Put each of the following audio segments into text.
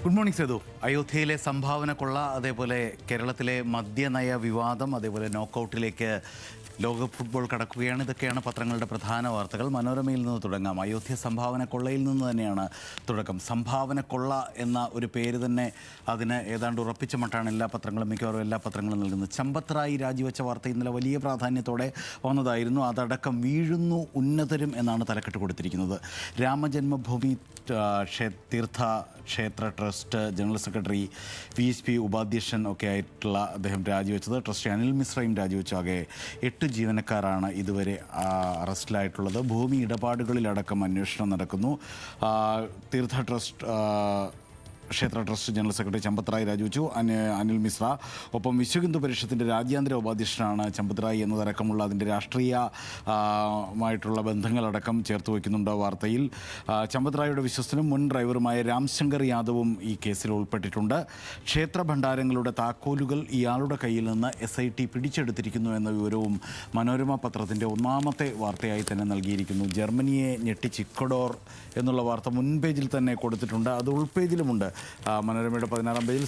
Good morning Sethu. അയോധ്യയിലെ സംഭാവന കൊള്ള, അതേപോലെ കേരളത്തിലെ മദ്യനയ വിവാദം, അതേപോലെ നോക്കൌട്ടിലേക്ക് ലോക ഫുട്ബോൾ കടക്കുകയാണ്. ഇതൊക്കെയാണ് പത്രങ്ങളുടെ പ്രധാന വാർത്തകൾ. മനോരമയിൽ നിന്ന് തുടങ്ങാം. അയോധ്യ സംഭാവന കൊള്ളയിൽ നിന്ന് തന്നെയാണ് തുടക്കം. സംഭാവന കൊള്ള എന്ന ഒരു പേര് തന്നെ അതിന് ഏതാണ്ട് ഉറപ്പിച്ച മട്ടാണ് എല്ലാ പത്രങ്ങളും, മിക്കവാറും എല്ലാ പത്രങ്ങളും നൽകുന്നത്. ചമ്പത്ത് റായ് രാജിവെച്ച വാർത്ത ഇന്നലെ വലിയ പ്രാധാന്യത്തോടെ വന്നതായിരുന്നു. അതടക്കം വീഴുന്നു ഉന്നതരും എന്നാണ് തലക്കെട്ട് കൊടുത്തിരിക്കുന്നത്. രാമജന്മഭൂമി തീർത്ഥ ക്ഷേത്ര ട്രസ്റ്റ് ജനറൽ സെക്രട്ടറി VSP ഉപാധ്യക്ഷൻ ഒക്കെ ആയിട്ടുള്ള അദ്ദേഹം രാജിവെച്ചത്. ട്രസ്റ്റി അനിൽ മിശ്രയും രാജിവെച്ചു. ആകെ 8 ജീവനക്കാരാണ് ഇതുവരെ അറസ്റ്റിലായിട്ടുള്ളത്. ഭൂമി ഇടപാടുകളിലടക്കം അന്വേഷണം നടക്കുന്നു. തീർത്ഥ ക്ഷേത്ര ട്രസ്റ്റ് ജനറൽ സെക്രട്ടറി ചമ്പത്ത് റായ് രാജിവെച്ചു. അനിൽ മിശ്ര, ഒപ്പം വിശ്വഹിന്ദു പരിഷത്തിൻ്റെ രാജ്യാന്തര ഉപാധ്യക്ഷനാണ് ചമ്പത്ത് റായ് എന്നതടക്കമുള്ള അതിൻ്റെ രാഷ്ട്രീയമായിട്ടുള്ള ബന്ധങ്ങളടക്കം ചേർത്ത് വയ്ക്കുന്നുണ്ട് വാർത്തയിൽ. ചമ്പത്ത് റായിയുടെ വിശ്വസ്തനും മുൻ ഡ്രൈവറുമായ രാംശങ്കർ യാദവും ഈ കേസിൽ ഉൾപ്പെട്ടിട്ടുണ്ട്. ക്ഷേത്ര ഭണ്ഡാരങ്ങളുടെ താക്കോലുകൾ ഇയാളുടെ കയ്യിൽ നിന്ന് SIT പിടിച്ചെടുത്തിരിക്കുന്നു എന്ന വിവരവും മനോരമ പത്രത്തിൻ്റെ ഒന്നാമത്തെ വാർത്തയായി തന്നെ നൽകിയിരിക്കുന്നു. ജർമ്മനിയെ ഞെട്ടിച്ച് ഇക്വഡോർ എന്നുള്ള വാർത്ത മുൻ പേജിൽ തന്നെ കൊടുത്തിട്ടുണ്ട്. അത് ഉൾപേജിലുമുണ്ട്. മനോരമയുടെ 16-ാം പേജിൽ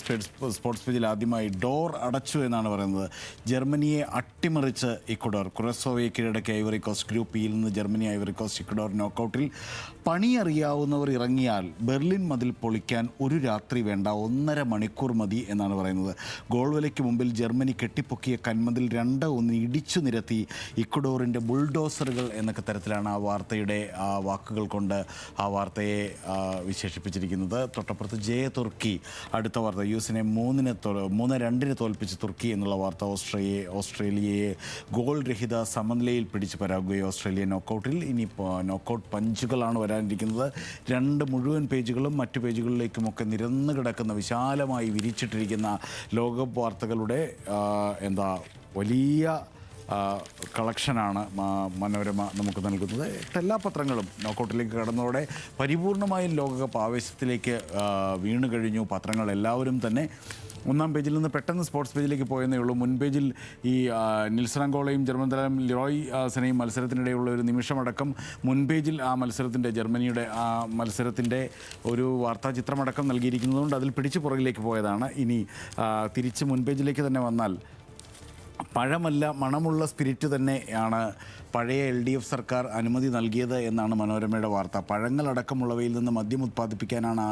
സ്പോർട്സ് പേജിൽ ആദ്യമായി ഡോർ അടച്ചു എന്നാണ് പറയുന്നത്. ജർമ്മനിയെ അട്ടിമറിച്ച് ഇക്വഡോർ. കുറസോവയെ കീഴടക്കിയ ഐവറി കോസ്റ്റ്. ഗ്രൂപ്പ് ഇയിൽ നിന്ന് ജർമ്മനി, ഐവറി കോസ്റ്റ്, ഇക്വഡോർ നോക്കൌട്ടിൽ. പണി അറിയാവുന്നവർ ഇറങ്ങിയാൽ ബെർലിൻ മതിൽ പൊളിക്കാൻ ഒരു രാത്രി വേണ്ട, 1.5 മണിക്കൂർ മതി എന്നാണ് പറയുന്നത്. ഗോൾ വലയ്ക്ക് മുമ്പിൽ ജർമ്മനി കെട്ടിപ്പൊക്കിയ കന്മതിൽ 2-1 ഇടിച്ചു നിരത്തി ഇക്വഡോറിൻ്റെ ബുൾഡോസറുകൾ എന്നൊക്കെ തരത്തിലാണ് ആ വാർത്തയുടെ വാക്കുകൾ കൊണ്ട് ആ വാർത്തയെ വിശേഷിപ്പിച്ചിരിക്കുന്നത്. തൊട്ടപ്പുറത്ത് തുർക്കി അടുത്ത വാർത്ത. US-നെ 3-2 തോൽപ്പിച്ച് തുർക്കി എന്നുള്ള വാർത്ത. ഓസ്ട്രേലിയയെ ഗോൾ രഹിത സമനിലയിൽ പിടിച്ച് പരാഗ്വേ. ഓസ്ട്രേലിയ നോക്കൌട്ടിൽ. ഇനി നോക്കൌട്ട് പഞ്ചുകളാണ് വരാനിരിക്കുന്നത്. 2 മുഴുവൻ പേജുകളും മറ്റു പേജുകളിലേക്കുമൊക്കെ നിരന്ന് കിടക്കുന്ന, വിശാലമായി വിരിച്ചിട്ടിരിക്കുന്ന ലോകകപ്പ് വാർത്തകളുടെ വലിയ കളക്ഷനാണ് മനോരമ നമുക്ക് നൽകുന്നത്. എല്ലാ പത്രങ്ങളും നോക്കൌട്ടിലേക്ക് കടന്നതോടെ പരിപൂർണമായും ലോകകപ്പ് ആവേശത്തിലേക്ക് വീണു കഴിഞ്ഞു പത്രങ്ങൾ എല്ലാവരും തന്നെ. ഒന്നാം പേജിൽ നിന്ന് പെട്ടെന്ന് സ്പോർട്സ് പേജിലേക്ക് പോയെന്നേ ഉള്ളൂ. മുൻ പേജിൽ ഈ നിൽസറാങ്കോളയും ജർമ്മൻ താരം ലിറോയ് സെനയും മത്സരത്തിനിടെയുള്ള ഒരു നിമിഷമടക്കം മുൻ പേജിൽ ആ മത്സരത്തിൻ്റെ, ജർമ്മനിയുടെ ആ മത്സരത്തിൻ്റെ ഒരു വാർത്താചിത്രമടക്കം നൽകിയിരിക്കുന്നതുകൊണ്ട് അതിൽ പിടിച്ച് പുറകിലേക്ക് പോയതാണ്. ഇനി തിരിച്ച് മുൻ പേജിലേക്ക് തന്നെ വന്നാൽ, പഴമല്ല മണമുള്ള സ്പിരിറ്റ് തന്നെയാണ് പഴയ LDF സർക്കാർ അനുമതി നൽകിയത് എന്നാണ് മനോരമയുടെ വാർത്ത. പഴങ്ങളടക്കമുള്ളവയിൽ നിന്ന് മദ്യം ഉത്പാദിപ്പിക്കാനാണ്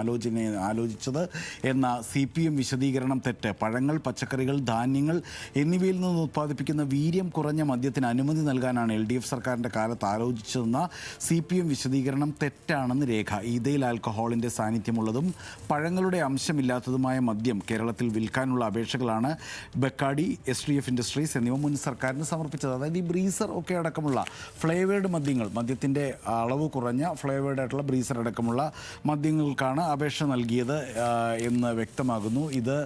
ആലോചിച്ചത് എന്ന CPM വിശദീകരണം തെറ്റ്. പഴങ്ങൾ, പച്ചക്കറികൾ, ധാന്യങ്ങൾ എന്നിവയിൽ നിന്ന് ഉത്പാദിപ്പിക്കുന്ന വീര്യം കുറഞ്ഞ മദ്യത്തിന് അനുമതി നൽകാനാണ് LDF സർക്കാരിൻ്റെ കാലത്ത് ആലോചിച്ചതെന്ന CPM വിശദീകരണം തെറ്റാണെന്ന് രേഖ. ഈതയിൽ ആൽക്കഹോളിൻ്റെ സാന്നിധ്യമുള്ളതും പഴങ്ങളുടെ അംശമില്ലാത്തതുമായ മദ്യം കേരളത്തിൽ വിൽക്കാനുള്ള അപേക്ഷകളാണ് ബെക്കാഡി, SDF ഇൻഡസ്ട്രീസ് എന്നിവ മുൻ സർക്കാരിന് സമർപ്പിച്ചത്. അതായത് ഈ ബ്രീസർ ഒക്കെ അടക്കമുള്ള ഫ്ലേവേഡ് മദ്യങ്ങൾ, മദ്യത്തിൻ്റെ അളവ് കുറഞ്ഞ ഫ്ലേവേഡ് ആയിട്ടുള്ള ബ്രീസർ അടക്കമുള്ള മദ്യങ്ങൾക്കാണ് അപേക്ഷ നൽകിയത് എന്ന് വ്യക്തമാകുന്നു. ഇത്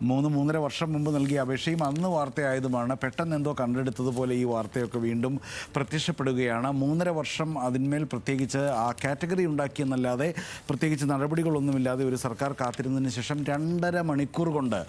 3-3.5 വർഷം മുമ്പ് നൽകിയ അപേക്ഷയും അന്ന് വാർത്തയായതുമാണ്. പെട്ടെന്ന് എന്തോ കണ്ടെടുത്തതുപോലെ ഈ വാർത്തയൊക്കെ വീണ്ടും പ്രത്യക്ഷപ്പെടുകയാണ്. 3.5 വർഷം അതിന്മേൽ പ്രത്യേകിച്ച് ആ കാറ്റഗറി ഉണ്ടാക്കിയെന്നല്ലാതെ പ്രത്യേകിച്ച് നടപടികളൊന്നുമില്ലാതെ ഒരു സർക്കാർ കാത്തിരുന്നതിന് ശേഷം 2.5 മണിക്കൂർ കൊണ്ട്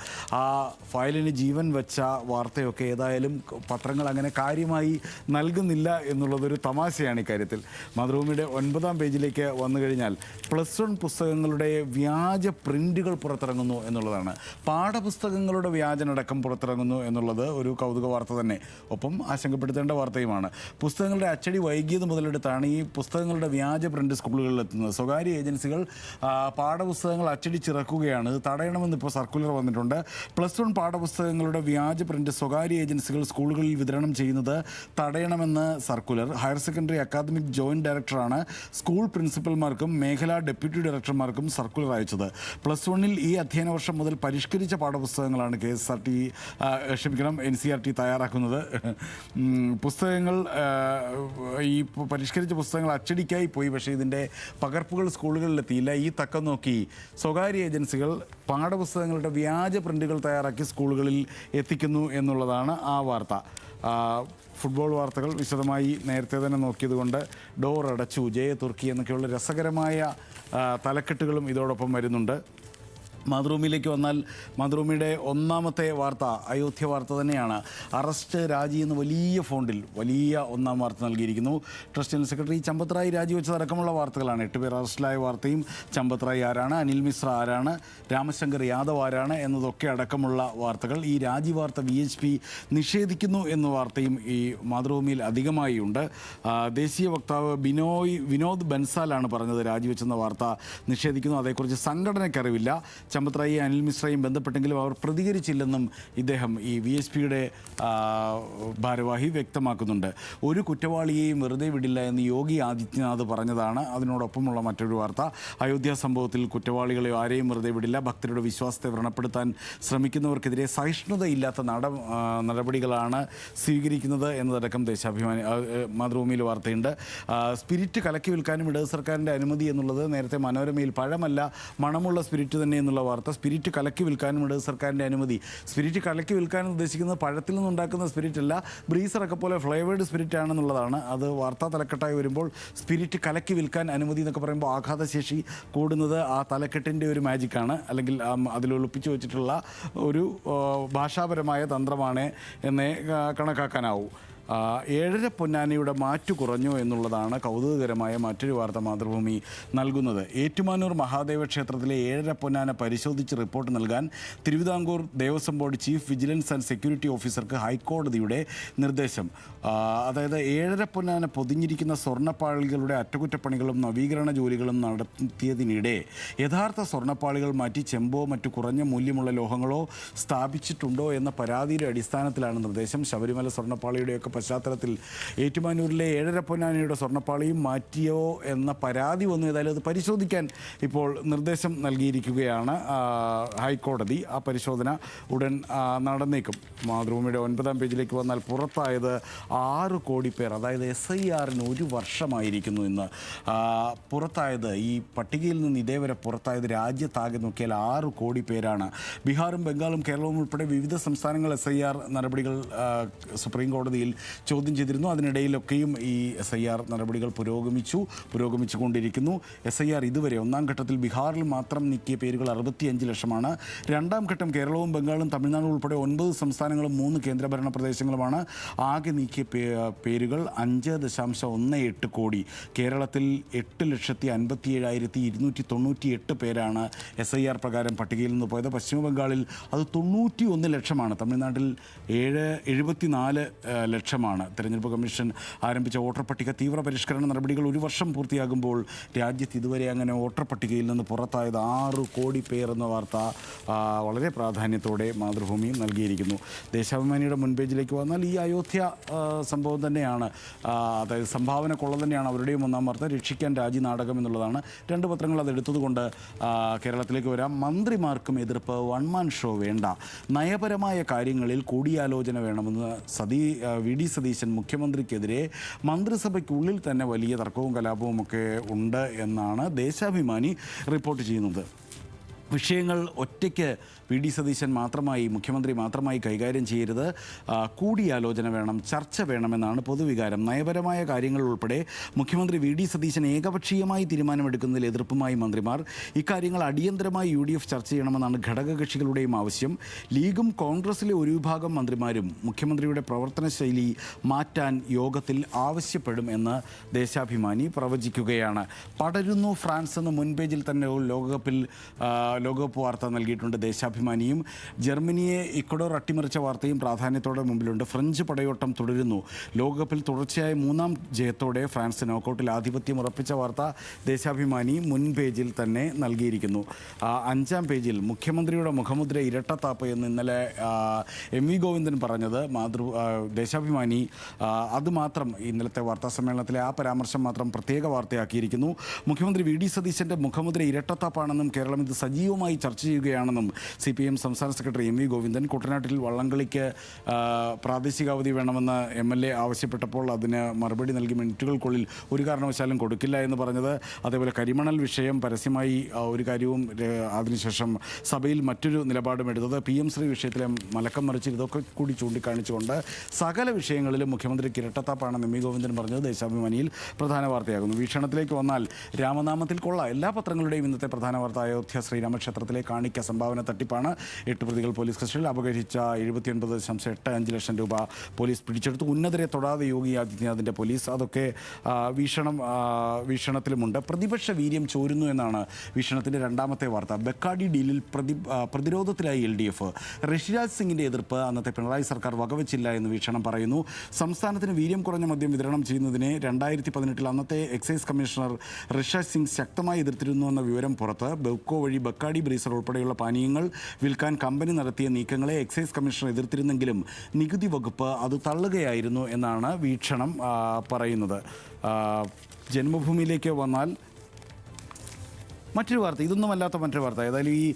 ആ ഫയലിന് ജീവൻ വെച്ച വാർത്തയൊക്കെ ഏതായാലും പത്രങ്ങൾ അങ്ങനെ കാര്യമായി നൽകുന്നില്ല എന്നുള്ളതൊരു തമാശയാണ് ഇക്കാര്യത്തിൽ. മാതൃഭൂമിയുടെ 9-ാം പേജിലേക്ക് വന്നു കഴിഞ്ഞാൽ +1 പുസ്തകങ്ങളുടെ വ്യാജ പ്രിൻ്റുകൾ പുറത്തിറങ്ങുന്നു എന്നുള്ളതാണ്. പാഠപുസ്തകങ്ങളുടെ വ്യാജനടക്കം പുറത്തിറങ്ങുന്നു എന്നുള്ളത് ഒരു കൗതുക വാർത്ത തന്നെ, ഒപ്പം ആശങ്കപ്പെടുത്തേണ്ട വാർത്തയുമാണ്. പുസ്തകങ്ങളുടെ അച്ചടി വൈകിയത് മുതലെടുത്താണ് ഈ പുസ്തകങ്ങളുടെ വ്യാജ പ്രിൻ്റ് സ്കൂളുകളിൽ എത്തുന്നത്. സ്വകാര്യ ഏജൻസികൾ പാഠപുസ്തകങ്ങൾ അച്ചടിച്ചിറക്കുകയാണ്. ഇത് തടയണമെന്ന് ഇപ്പോൾ സർക്കുലർ വന്നിട്ടുണ്ട്. +1 പാഠപുസ്തകങ്ങളുടെ വ്യാജ പ്രിൻ്റ് സ്വകാര്യ ഏജൻസികൾ സ്കൂളുകളിൽ വിതരണം ചെയ്യുന്നത് തടയണമെന്ന് circular. Higher secondary academic joint ഡയറക്ടറാണ് സ്കൂൾ പ്രിൻസിപ്പൽമാർക്കും മേഖലാ ഡെപ്യൂട്ടി ഡയറക്ടർമാർക്കും സർക്കുലർ അയച്ചത്. +1-ൽ ഈ അധ്യയന വർഷം മുതൽ പരിഷ്കരിച്ച പാഠപുസ്തകങ്ങളാണ് NCERT തയ്യാറാക്കുന്നത്. പുസ്തകങ്ങൾ, ഈ പരിഷ്കരിച്ച പുസ്തകങ്ങൾ അച്ചടിക്കായി പോയി, പക്ഷേ ഇതിൻ്റെ പകർപ്പുകൾ സ്കൂളുകളിലെത്തിയില്ല. ഈ തക്കം നോക്കി സ്വകാര്യ ഏജൻസികൾ പാഠപുസ്തകങ്ങളുടെ വ്യാജ പ്രിൻ്റുകൾ തയ്യാറാക്കി സ്കൂളുകളിൽ എത്തിക്കുന്നു എന്നുള്ളതാണ് ആ വാർത്ത. ഫുട്ബോൾ വാർത്തകൾ വിശദമായി നേരത്തെ തന്നെ നോക്കിയതുകൊണ്ട് ഡോർ അടച്ചു, തുർക്കി എന്നൊക്കെയുള്ള രസകരമായ തലക്കെട്ടുകളും ഇതോടൊപ്പം വരുന്നുണ്ട്. മാതൃഭൂമിയിലേക്ക് വന്നാൽ മാതൃഭൂമിയുടെ ഒന്നാമത്തെ വാർത്ത അയോധ്യ വാർത്ത തന്നെയാണ്. അറസ്റ്റ് രാജി എന്ന് വലിയ ഫോണ്ടിൽ വലിയ ഒന്നാം വാർത്ത നൽകിയിരിക്കുന്നു. Trust general secretary Champat Rai രാജിവെച്ചതടക്കമുള്ള വാർത്തകളാണ്. 8 പേർ അറസ്റ്റിലായ വാർത്തയും ചമ്പത് റായ് ആരാണ്, അനിൽ മിശ്ര ആരാണ്, രാമശങ്കർ യാദവ് ആരാണ് എന്നതൊക്കെ അടക്കമുള്ള വാർത്തകൾ. ഈ രാജി വാർത്ത VHP നിഷേധിക്കുന്നു എന്ന വാർത്തയും ഈ മാതൃഭൂമിയിൽ അധികമായി ഉണ്ട്. ദേശീയ വക്താവ് വിനോദ് ബൻസാലാണ് പറഞ്ഞത് രാജിവെച്ചെന്ന വാർത്ത നിഷേധിക്കുന്നു. അതേക്കുറിച്ച് സംഘടനയ്ക്കറിവില്ല. ചമ്പത് റായിയും അനിൽ മിശ്രയും ബന്ധപ്പെട്ടെങ്കിലും അവർ പ്രതികരിച്ചില്ലെന്നും ഇദ്ദേഹം ഈ VHPയുടെ ഭാരവാഹി വ്യക്തമാക്കുന്നുണ്ട്. ഒരു കുറ്റവാളിയെയും വെറുതെ വിടില്ല എന്ന് യോഗി ആദിത്യനാഥ് പറഞ്ഞതാണ് അതിനോടൊപ്പമുള്ള മറ്റൊരു വാർത്ത. അയോധ്യ സംഭവത്തിൽ കുറ്റവാളികളെ ആരെയും വെറുതെ വിടില്ല, ഭക്തരുടെ വിശ്വാസത്തെ വ്രണപ്പെടുത്താൻ ശ്രമിക്കുന്നവർക്കെതിരെ സഹിഷ്ണുതയില്ലാത്ത നടപടികളാണ് സ്വീകരിക്കുന്നത് എന്നതടക്കം ദേശാഭിമാനി മാതൃഭൂമിയിൽ വാർത്തയുണ്ട്. സ്പിരിറ്റ് കലക്കി വിൽക്കാനും ഇടത് സർക്കാരിൻ്റെ അനുമതി എന്നുള്ളത് നേരത്തെ മനോരമയിൽ പഴമല്ല മണമുള്ള സ്പിരിറ്റ് തന്നെ എന്നുള്ള വാർത്ത. സ്പിരിറ്റ് കലക്കി വിൽക്കാനും ഇടത് സർക്കാരിൻ്റെ അനുമതി. സ്പിരിറ്റ് കലക്കി വിൽക്കാനും ഉദ്ദേശിക്കുന്നത് പഴത്തിൽ നിന്നുണ്ടാക്കുന്ന സ്പിരിറ്റ് അല്ല, ബ്രീസറൊക്കെ പോലെ ഫ്ലേവേഡ് സ്പിരിറ്റ് ആണെന്നുള്ളതാണ്. അത് വാർത്താ തലക്കെട്ടായി വരുമ്പോൾ സ്പിരിറ്റ് കലക്കി വിൽക്കാൻ അനുമതി എന്നൊക്കെ പറയുമ്പോൾ ആഘാതശേഷി കൂടുന്നത് ആ തലക്കെട്ടിൻ്റെ ഒരു മാജിക്കാണ്, അല്ലെങ്കിൽ അതിൽ ഒളിപ്പിച്ചു വെച്ചിട്ടുള്ള ഒരു ഭാഷാപരമായ തന്ത്രമാണ് എന്നേ കണക്കാക്കാനാവൂ. 7.5 പൊന്നാനയുടെ മാറ്റു കുറഞ്ഞു എന്നുള്ളതാണ് കൗതുകകരമായ മറ്റൊരു വാർത്ത മാതൃഭൂമി നൽകുന്നത്. ഏറ്റുമാനൂർ മഹാദേവ ക്ഷേത്രത്തിലെ 7.5 പൊന്നാന പരിശോധിച്ച് റിപ്പോർട്ട് നൽകാൻ Thiruvithamkoor Devaswom board chief vigilance and security ഓഫീസർക്ക് ഹൈക്കോടതിയുടെ നിർദ്ദേശം. അതായത് 7.5 പൊന്നാന പൊതിഞ്ഞിരിക്കുന്ന സ്വർണ്ണപ്പാളികളുടെ അറ്റകുറ്റപ്പണികളും നവീകരണ ജോലികളും നടത്തിയതിനിടെ യഥാർത്ഥ സ്വർണ്ണപ്പാളികൾ മാറ്റി ചെമ്പോ മറ്റു കുറഞ്ഞ മൂല്യമുള്ള ലോഹങ്ങളോ സ്ഥാപിച്ചിട്ടുണ്ടോ എന്ന പരാതിയുടെ അടിസ്ഥാനത്തിലാണ് നിർദ്ദേശം. ശബരിമല സ്വർണ്ണപ്പാളിയുടെയൊക്കെ പശ്ചാത്തലത്തിൽ ഏറ്റുമാനൂരിലെ 7.5 പൊന്നാനയുടെ സ്വർണ്ണപ്പാളിയും മാറ്റിയോ എന്ന പരാതി വന്നു. ഏതായാലും അത് പരിശോധിക്കാൻ ഇപ്പോൾ നിർദ്ദേശം നൽകിയിരിക്കുകയാണ് ഹൈക്കോടതി. ആ പരിശോധന ഉടൻ നടന്നേക്കും. മാതൃഭൂമിയുടെ 9-ാം പേജിലേക്ക് വന്നാൽ പുറത്തായത് 6 കോടി പേർ, അതായത് SIRന് 1 വർഷമായിരിക്കുന്നു ഇന്ന്. പുറത്തായത് ഈ പട്ടികയിൽ നിന്ന് ഇതേവരെ പുറത്തായത് രാജ്യത്താകെ നോക്കിയാൽ 6 കോടി പേരാണ്. ബീഹാറും ബംഗാളും കേരളവും ഉൾപ്പെടെ വിവിധ സംസ്ഥാനങ്ങൾ SIR നടപടികൾ സുപ്രീം കോടതിയിൽ ചോദ്യം ചെയ്തിരുന്നു. അതിനിടയിലൊക്കെയും ഈ SIR നടപടികൾ പുരോഗമിച്ചുകൊണ്ടിരിക്കുന്നു. SIR ഇതുവരെ 1-ാം ഘട്ടത്തിൽ ബീഹാറിൽ മാത്രം നീക്കിയ പേരുകൾ 65 ലക്ഷമാണ്. 2-ാം ഘട്ടം കേരളവും ബംഗാളും തമിഴ്നാടും ഉൾപ്പെടെ 9 സംസ്ഥാനങ്ങളും 3 കേന്ദ്രഭരണ പ്രദേശങ്ങളുമാണ്. ആകെ നീക്കിയ പേരുകൾ 5.18 കോടി. കേരളത്തിൽ 8,57,298 പേരാണ് SIR പ്രകാരം പട്ടികയിൽ നിന്ന് പോയത്. പശ്ചിമ ബംഗാളിൽ അത് 91 ലക്ഷമാണ്. തമിഴ്നാട്ടിൽ 74 ലക്ഷമാണ്. തെരഞ്ഞെടുപ്പ് കമ്മീഷൻ ആരംഭിച്ച വോട്ടർ പട്ടിക തീവ്ര പരിഷ്കരണ നടപടികൾ 1 വർഷം പൂർത്തിയാകുമ്പോൾ രാജ്യത്ത് ഇതുവരെ അങ്ങനെ വോട്ടർ പട്ടികയിൽ നിന്ന് പുറത്തായത് 6 കോടി പേർ എന്ന വാർത്ത വളരെ പ്രാധാന്യത്തോടെ മാതൃഭൂമി നൽകിയിരിക്കുന്നു. ദേശാഭിമാനിയുടെ മുൻപേജിലേക്ക് വന്നാൽ ഈ അയോധ്യ സംഭവം തന്നെയാണ്, അതായത് സംഭാവന കൊള്ള തന്നെയാണ് അവരുടെയും ഒന്നാം വാർത്ത. രക്ഷിക്കാൻ രാജി നാടകം എന്നുള്ളതാണ്. 2 പത്രങ്ങൾ അതെടുത്തതുകൊണ്ട് കേരളത്തിലേക്ക് വരാം. മന്ത്രിമാർക്കും എതിർപ്പ്, വൺമാൻ ഷോ വേണ്ട, നയപരമായ കാര്യങ്ങളിൽ കൂടിയാലോചന വേണമെന്ന് VD സതീശൻ മുഖ്യമന്ത്രിക്കെതിരെ മന്ത്രിസഭയ്ക്കുള്ളിൽ തന്നെ വലിയ തർക്കവും കലാപവും ഒക്കെ ഉണ്ട് എന്നാണ് ദേശാഭിമാനി റിപ്പോർട്ട് ചെയ്യുന്നത്. വിഷയങ്ങൾ ഒറ്റയ്ക്ക് VD സതീശൻ മുഖ്യമന്ത്രി മാത്രമായി കൈകാര്യം ചെയ്യരുത്, കൂടിയാലോചന വേണം, ചർച്ച വേണമെന്നാണ് പൊതുവികാരം. നയപരമായ കാര്യങ്ങൾ ഉൾപ്പെടെ മുഖ്യമന്ത്രി VD സതീശൻ ഏകപക്ഷീയമായി തീരുമാനമെടുക്കുന്നതിൽ എതിർപ്പുമായി മന്ത്രിമാർ. ഇക്കാര്യങ്ങൾ അടിയന്തരമായി UDF ചർച്ച ചെയ്യണമെന്നാണ് ഘടകകക്ഷികളുടെയും ആവശ്യം. ലീഗും കോൺഗ്രസിലെ ഒരു വിഭാഗം മന്ത്രിമാരും മുഖ്യമന്ത്രിയുടെ പ്രവർത്തന ശൈലി മാറ്റാൻ യോഗത്തിൽ ആവശ്യപ്പെടും എന്ന് ദേശാഭിമാനി പ്രവചിക്കുകയാണ്. പടരുന്നു ഫ്രാൻസ് എന്ന് മുൻപേജിൽ തന്നെ ലോകകപ്പ് വാർത്ത നൽകിയിട്ടുണ്ട് ദേശാഭിമാനിയും. ജർമ്മനിയെ ഇക്വഡോർ അട്ടിമറിച്ച വാർത്തയും പ്രാധാന്യത്തോടെ മുമ്പിലുണ്ട്. ഫ്രഞ്ച് പടയോട്ടം തുടരുന്നു. ലോകകപ്പിൽ തുടർച്ചയായ 3-ാം ജയത്തോടെ ഫ്രാൻസ് നോക്കൌട്ടിൽ ആധിപത്യം ഉറപ്പിച്ച വാർത്ത ദേശാഭിമാനി മുൻപേജിൽ തന്നെ നൽകിയിരിക്കുന്നു. 5-ാം പേജിൽ മുഖ്യമന്ത്രിയുടെ മുഖമുദ്ര ഇരട്ടത്താപ്പ് എന്ന് ഇന്നലെ MV ഗോവിന്ദൻ പറഞ്ഞത് ദേശാഭിമാനി അതുമാത്രം ഇന്നലത്തെ വാർത്താ സമ്മേളനത്തിലെ ആ പരാമർശം മാത്രം പ്രത്യേക വാർത്തയാക്കിയിരിക്കുന്നു. മുഖ്യമന്ത്രി VD സതീശൻ്റെ മുഖമുദ്ര ഇരട്ടത്താപ്പാണെന്നും കേരളം ഇത് സജീവമായി ചർച്ച ചെയ്യുകയാണെന്നും CPM സംസ്ഥാന സെക്രട്ടറി MV ഗോവിന്ദൻ. കുട്ടനാട്ടിൽ വള്ളംകളിക്ക് പ്രാദേശികാവധി വേണമെന്ന് MLA ആവശ്യപ്പെട്ടപ്പോൾ അതിന് മറുപടി നൽകി മിനിറ്റുകൾക്കുള്ളിൽ ഒരു കാരണവശാലും കൊടുക്കില്ല എന്ന് പറഞ്ഞത്. അതേപോലെ കരിമണൽ വിഷയം പരസ്യമായി ഒരു കാര്യവും അതിനുശേഷം സഭയിൽ മറ്റൊരു നിലപാടും എടുത്തത്. PM ശ്രീ വിഷയത്തിലെ മലക്കം മറിച്ച് ഇതൊക്കെ കൂടി ചൂണ്ടിക്കാണിച്ചുകൊണ്ട് സകല വിഷയങ്ങളിലും മുഖ്യമന്ത്രിക്ക് ഇരട്ടത്താപ്പാണെന്ന് MV ഗോവിന്ദൻ പറഞ്ഞത് ദേശാഭിമാനിയിൽ പ്രധാന വാർത്തയാകുന്നു. വീക്ഷണത്തിലേക്ക് വന്നാൽ രാമനാമത്തിൽ കൊള്ള എല്ലാ പത്രങ്ങളുടെയും ഇന്നത്തെ പ്രധാന വാർത്ത അയോധ്യ ശ്രീരാമ രാമക്ഷേത്രത്തിലെ കാണിക്ക സംഭാവന തട്ടിപ്പാണ്. 8 പ്രതികൾ പോലീസ് കസ്റ്റഡിയിൽ. അപകരിച്ച 79.85 ലക്ഷം രൂപ പോലീസ് പിടിച്ചെടുത്തു. ഉന്നതരെ തൊടാതെ യോഗി ആദിത്യനാഥിൻ്റെ പോലീസ്. അതൊക്കെ വീക്ഷണത്തിലുമുണ്ട്. പ്രതിപക്ഷ വീര്യം ചോരുന്നു എന്നാണ് വീക്ഷണത്തിൻ്റെ രണ്ടാമത്തെ വാർത്ത. ബെക്കാഡി ഡീലിൽ പ്രതിരോധത്തിലായി LDF. ഋഷിരാജ് സിംഗിൻ്റെ എതിർപ്പ് അന്നത്തെ പിണറായി സർക്കാർ വകവെച്ചില്ല എന്ന് വീക്ഷണം പറയുന്നു. സംസ്ഥാനത്തിന് വീര്യം കുറഞ്ഞ മദ്യം വിതരണം ചെയ്യുന്നതിനെ 2018 അന്നത്തെ എക്സൈസ് കമ്മീഷണർ ഋഷിരാജ് സിംഗ് ശക്തമായി എതിർത്തിരുന്നുവെന്ന വിവരം പുറത്ത്. ബെവ്കോ വഴി ബക്കാഡി ബ്രീസർ ഉൾപ്പെടെയുള്ള പാനീയങ്ങൾ വിൽക്കാൻ കമ്പനി നടത്തിയ നീക്കങ്ങളെ എക്സൈസ് കമ്മീഷണർ എതിർത്തിരുന്നെങ്കിലും നികുതി വകുപ്പ് അത് തള്ളുകയായിരുന്നു എന്നാണ് വീക്ഷണം പറയുന്നത്. ജന്മഭൂമിയിലേക്ക് വന്നാൽ മറ്റൊരു വാർത്ത, ഇതൊന്നുമല്ലാത്ത മറ്റൊരു വാർത്ത. ഏതായാലും ഈ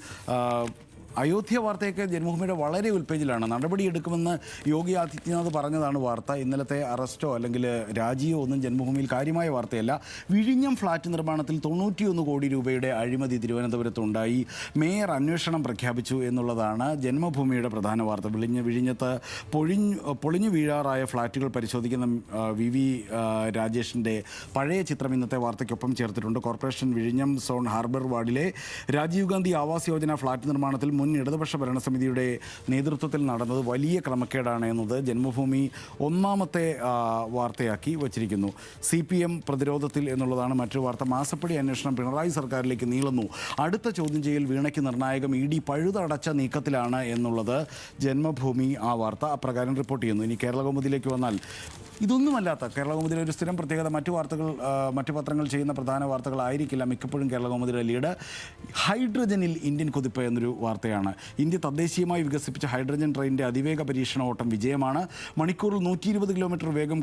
അയോധ്യ വാർത്തയൊക്കെ ജന്മഭൂമിയുടെ വളരെ ഉൾപേജിലാണ്. നടപടിയെടുക്കുമെന്ന് യോഗി ആദിത്യനാഥ് പറഞ്ഞതാണ് വാർത്ത. ഇന്നലത്തെ അറസ്റ്റോ അല്ലെങ്കിൽ രാജിയോ ഒന്നും ജന്മഭൂമിയിൽ കാര്യമായ വാർത്തയല്ല. വിഴിഞ്ഞം ഫ്ളാറ്റ് നിർമ്മാണത്തിൽ 91 കോടി രൂപയുടെ അഴിമതി തിരുവനന്തപുരത്തുണ്ടായി. മേയർ അന്വേഷണം പ്രഖ്യാപിച്ചു എന്നുള്ളതാണ് ജന്മഭൂമിയുടെ പ്രധാന വാർത്ത. വിഴിഞ്ഞത്ത് പൊളിഞ്ഞു വീഴാറായ ഫ്ളാറ്റുകൾ പരിശോധിക്കുന്ന VV രാജേഷിൻ്റെ പഴയ ചിത്രം ഇന്നത്തെ വാർത്തയ്ക്കൊപ്പം ചേർത്തിട്ടുണ്ട്. കോർപ്പറേഷൻ വിഴിഞ്ഞം സോൺ ഹാർബർ വാർഡിലെ രാജീവ് ഗാന്ധി ആവാസ് യോജന ഫ്ളാറ്റ് നിർമ്മാണത്തിൽ മുൻ ഇടതുപക്ഷ ഭരണസമിതിയുടെ നേതൃത്വത്തിൽ നടന്നത് വലിയ ക്രമക്കേടാണ് എന്നത് ജന്മഭൂമി ഒന്നാമത്തെ വാർത്തയാക്കി വച്ചിരിക്കുന്നു. CPM പ്രതിരോധത്തിൽ എന്നുള്ളതാണ് മറ്റൊരു വാർത്ത. മാസപ്പടി അന്വേഷണം പിണറായി സർക്കാരിലേക്ക് നീളുന്നു. അടുത്ത ചോദ്യം ചെയ്യൽ വീണയ്ക്ക് നിർണായകം. ED പഴുതടച്ച നീക്കത്തിലാണ് എന്നുള്ളത് ജന്മഭൂമി ആ വാർത്ത അപ്രകാരം റിപ്പോർട്ട് ചെയ്യുന്നു. ഇനി കേരളകൗമുദിയിലേക്ക് വന്നാൽ ഇതൊന്നുമല്ലാത്ത കേരളകൗമുദിയിലെ ഒരു സ്ഥിരം പ്രത്യേകത, മറ്റു പത്രങ്ങൾ ചെയ്യുന്ന പ്രധാന വാർത്തകളായിരിക്കില്ല മിക്കപ്പോഴും കേരളകൗമുദിയുടെ ലീഡ്. ഹൈഡ്രജനിൽ ഇന്ത്യൻ കുതിപ്പ് എന്നൊരു വാർത്തയാണ്. ഇന്ത്യ തദ്ദേശീയമായി വികസിപ്പിച്ച ഹൈഡ്രജൻ ട്രെയിനിൻ്റെ അതിവേഗ പരീക്ഷണ ഓട്ടം വിജയമാണ്. മണിക്കൂറിൽ 120 കിലോമീറ്റർ വേഗം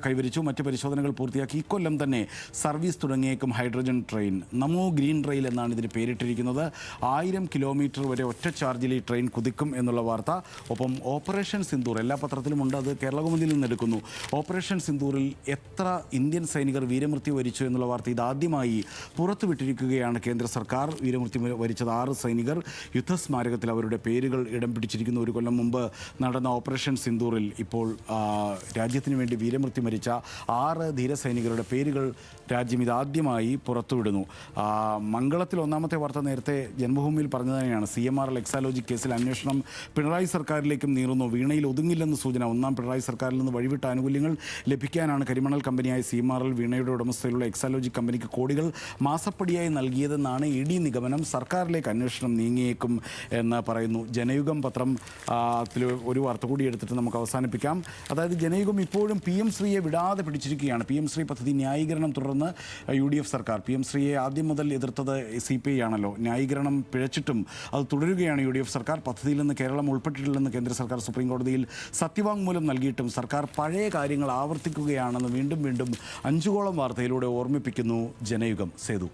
കൈവരിച്ചു. മറ്റ് പരിശോധനകൾ പൂർത്തിയാക്കി ഇക്കൊല്ലം തന്നെ സർവീസ് തുടങ്ങിയേക്കും ഹൈഡ്രജൻ ട്രെയിൻ. നമോ ഗ്രീൻ റെയിൽ എന്നാണ് ഇതിന് പേരിട്ടിരിക്കുന്നത്. 1000 കിലോമീറ്റർ വരെ ഒറ്റ ചാർജിൽ ഈ ട്രെയിൻ കുതിക്കും എന്നുള്ള വാർത്ത. ഒപ്പം ഓപ്പറേഷൻ സിന്ദൂർ എല്ലാ പത്രത്തിലുമുണ്ട്. അത് കേരളകൗമുദിയിൽ നിന്ന് എടുക്കുന്നു. ഓപ്പറേഷൻ സിന്ദൂറിൽ എത്ര ഇന്ത്യൻ സൈനികർ വീരമൃത്യു വരിച്ചു എന്നുള്ള വാർത്ത ഇതാദ്യമായി പുറത്തുവിട്ടിരിക്കുകയാണ് കേന്ദ്ര സർക്കാർ. വീരമൃത്യു വരിച്ചത് 6 സൈനികർ. യുദ്ധസ്മാരകത്തിൽ അവരുടെ പേരുകൾ ഇടം പിടിച്ചിരിക്കുന്നു. ഒരു കൊല്ലം മുമ്പ് നടന്ന ഓപ്പറേഷൻ സിന്ദൂറിൽ ഇപ്പോൾ രാജ്യത്തിന് വേണ്ടി വീരമൃത്യു വരിച്ച 6 ധീരസൈനികരുടെ പേരുകൾ രാജ്യം ഇതാദ്യമായി പുറത്തുവിടുന്നു. മംഗളത്തിൽ ഒന്നാമത്തെ വാർത്ത നേരത്തെ ജന്മഭൂമിയിൽ പറഞ്ഞു തന്നെയാണ്. CMRL എക്സാലോജി കേസിൽ അന്വേഷണം പിണറായി സർക്കാരിലേക്കും നീറുന്നു. വീണയിൽ ഒതുങ്ങില്ലെന്ന് സൂചന. ഒന്നാം പിണറായി സർക്കാരിൽ നിന്ന് വഴിവിട്ട ആനുകൂല്യങ്ങൾ ലഭിക്കാനാണ് കരിമണൽ കമ്പനിയായ CMRL വീണയുടെ ഉടമസ്ഥയിലുള്ള എക്സാലോജി കമ്പനിക്ക് കോടികൾ മാസപ്പടിയായി നൽകിയതെന്നാണ് ED നിഗമനം. സർക്കാരിലേക്ക് അന്വേഷണം നീങ്ങിയേക്കും എന്ന് പറയുന്നു. ജനയുഗം പത്രം ഒരു വാർത്ത കൂടി എടുത്തിട്ട് നമുക്ക് അവസാനിപ്പിക്കാം. അതായത് ജനയുഗം ഇപ്പോഴും PM ശ്രീയെ വിടാതെ പിടിച്ചിരിക്കുകയാണ്. PM ശ്രീ പദ്ധതി ന്യായീകരണം തുടർന്ന് UDF സർക്കാർ. PM ശ്രീയെ ആദ്യം മുതൽ എതിർത്തത് CPI ആണല്ലോ. ന്യായീകരണം പിഴച്ചിട്ടും അത് തുടരുകയാണ് UDF സർക്കാർ. പദ്ധതിയിൽ നിന്ന് കേരളം ഉൾപ്പെട്ടിട്ടില്ലെന്ന് കേന്ദ്ര സർക്കാർ സുപ്രീം കോടതിയിൽ സത്യവാങ്മൂലം നൽകിയിട്ടും സർക്കാർ പഴയ കാര്യങ്ങൾ ആവർത്തിക്കുകയാണെന്ന് വീണ്ടും 5 വാർത്തയിലൂടെ ഓർമ്മിപ്പിക്കുന്നു ജനയുഗം. സേതു.